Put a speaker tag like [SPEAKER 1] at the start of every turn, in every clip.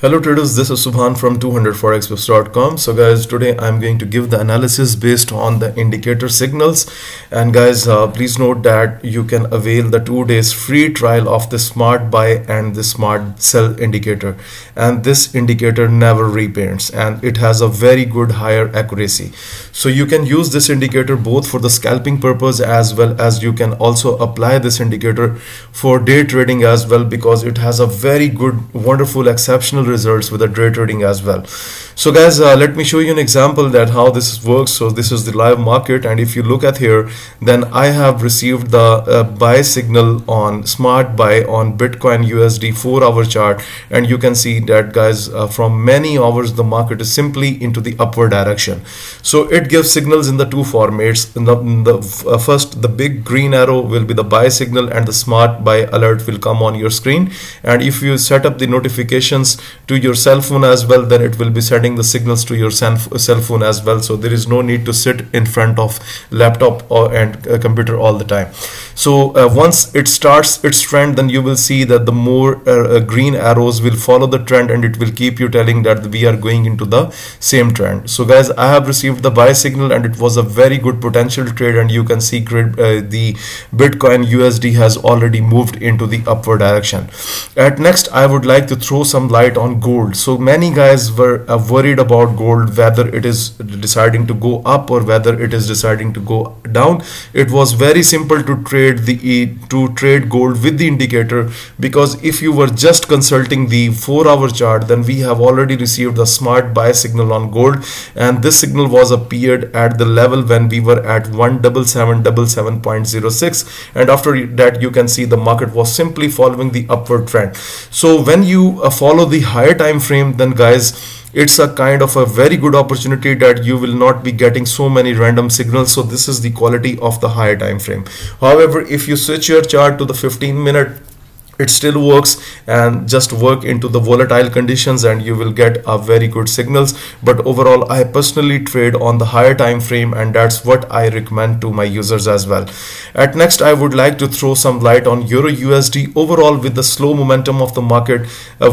[SPEAKER 1] Hello traders, this is Subhan from 200forexbooks.com. So guys, today I'm going to give the analysis based on the indicator signals. And guys, please note that you can avail the 2 days free trial of the smart buy and the smart sell indicator. And this indicator never repaints and it has a very good higher accuracy. So you can use this indicator both for the scalping purpose as well as you can also apply this indicator for day trading as well, because it has a very good, wonderful, exceptional results with the day trading as well. So guys, let me show you an example that how this works. So this is the live market, and if you look at here, then I have received the buy signal on smart buy on Bitcoin USD 4-hour chart, and you can see that guys, from many hours the market is simply into the upward direction. So it gives signals in the two formats. First, the big green arrow will be the buy signal and the smart buy alert will come on your screen, and if you set up the notifications to your cell phone as well, then it will be sending the signals to your cell phone as well. So there is no need to sit in front of laptop and computer all the time. So once it starts its trend, then you will see that the more green arrows will follow the trend, and it will keep you telling that we are going into the same trend. So guys, I have received the buy signal and it was a very good potential trade, and you can see the Bitcoin USD has already moved into the upward direction. At next, I would like to throw some light on gold. So many guys were worried about gold, whether it is deciding to go up or whether it is deciding to go down. It was very simple to trade gold with the indicator, because if you were just consulting the 4-hour chart, then we have already received the smart buy signal on gold, and this signal was appeared at the level when we were at 177.06, and after that you can see the market was simply following the upward trend. So when you follow the higher time frame, then guys, it's a kind of a very good opportunity that you will not be getting so many random signals. So this is the quality of the higher time frame. However, if you switch your chart to the 15-minute, it still works, and just work into the volatile conditions and you will get a very good signals. But overall, I personally trade on the higher time frame, and that's what I recommend to my users as well. At next, I would like to throw some light on Euro USD. Overall, with the slow momentum of the market,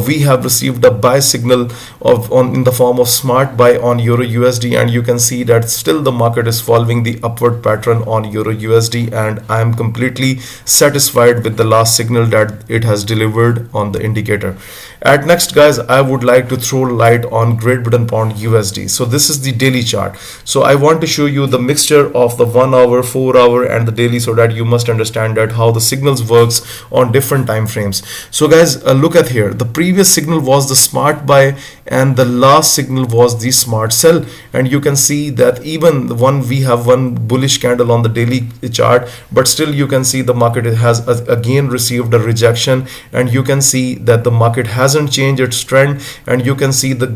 [SPEAKER 1] we have received a buy signal in the form of smart buy on Euro USD, and you can see that still the market is following the upward pattern on Euro USD, and I am completely satisfied with the last signal that it has delivered on the indicator. At next, guys, I would like to throw light on Great Britain Pound USD. So this is the daily chart. So I want to show you the mixture of the 1-hour, 4-hour and the daily, so that you must understand that how the signals works on different time frames. So guys, look at here. The previous signal was the smart buy and the last signal was the smart sell, and you can see that even we have one bullish candle on the daily chart, but still you can see the market has again received a rejection, and you can see that the market hasn't changed its trend, and you can see the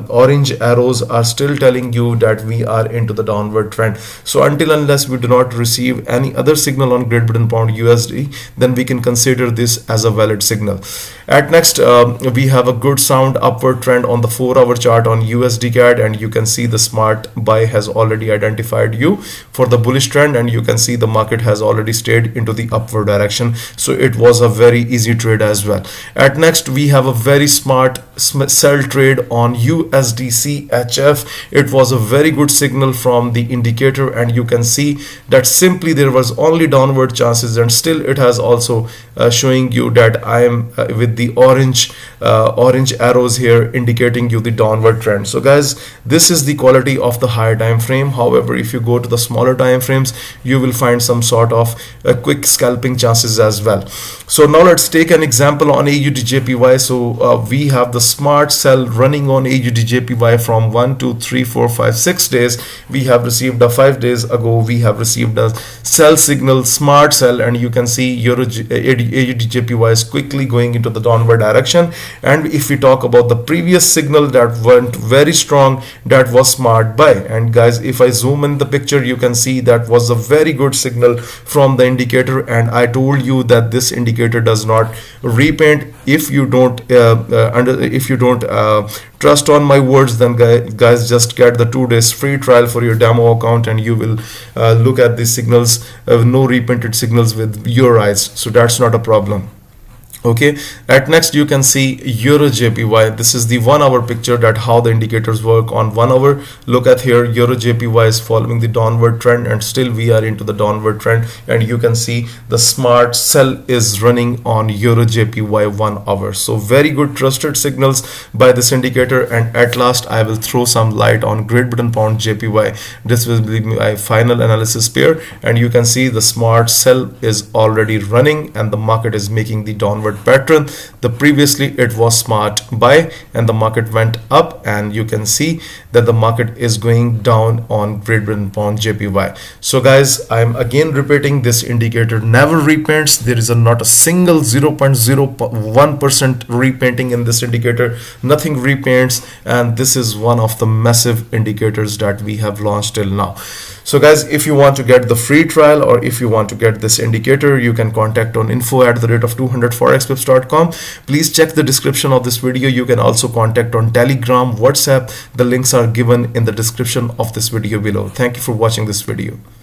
[SPEAKER 1] orange arrows are still telling you that we are into the downward trend. So until unless we do not receive any other signal on Great Britain Pound USD, then we can consider this as a valid signal. At next, we have a good sound upward trend on the 4-hour chart on USD CAD, and you can see the smart buy has already identified you for the bullish trend, and you can see the market has already stayed into the upward direction. So it was a very easy trade as well. At next, we have a very smart sell trade on USD CHF. It was a very good signal from the indicator, and you can see that simply there was only downward chances, and still it has also showing you that I am with the orange arrows here indicating you the downward trend. So guys, this is the quality of the higher time frame. However, if you go to the smaller time frames, you will find some sort of quick scalping chances as well. So now let's take an example on AUDJPY. So we have the smart sell running on AUDJPY from 1 2 3 4 5 6 days. We have received a 5 days ago, we have received a sell signal, smart sell, and you can see AUDJPY is quickly going into the downward direction. And if we talk about the previous signal that went very strong, that was smart buy. And guys, if I zoom in the picture, you can see that was a very good signal from the indicator, and I told you that this indicator does not repaint. If you don't trust on my words, then guys, just get the 2 days free trial for your demo account, and you will look at these signals, no repainted signals with your eyes. So that's not a problem. Okay, at next you can see Euro JPY. This is the 1 hour picture that how the indicators work on 1 hour. Look at here, Euro JPY is following the downward trend and still we are into the downward trend, and you can see the smart sell is running on Euro JPY 1 hour. So very good trusted signals by this indicator. And at last I will throw some light on Great Britain Pound JPY. This will be my final analysis pair, and you can see the smart sell is already running and the market is making the downward pattern. The previously it was smart buy and the market went up, and you can see that the market is going down on Great Britain Pound JPY. So guys, I'm again repeating, this indicator never repaints. There is not a single 0.01% repainting in this indicator. Nothing repaints, and this is one of the massive indicators that we have launched till now. So guys, if you want to get the free trial or if you want to get this indicator, you can contact on info@200forexpips.com. Please check the description of this video. You can also contact on Telegram, WhatsApp. The links are given in the description of this video below. Thank you for watching this video.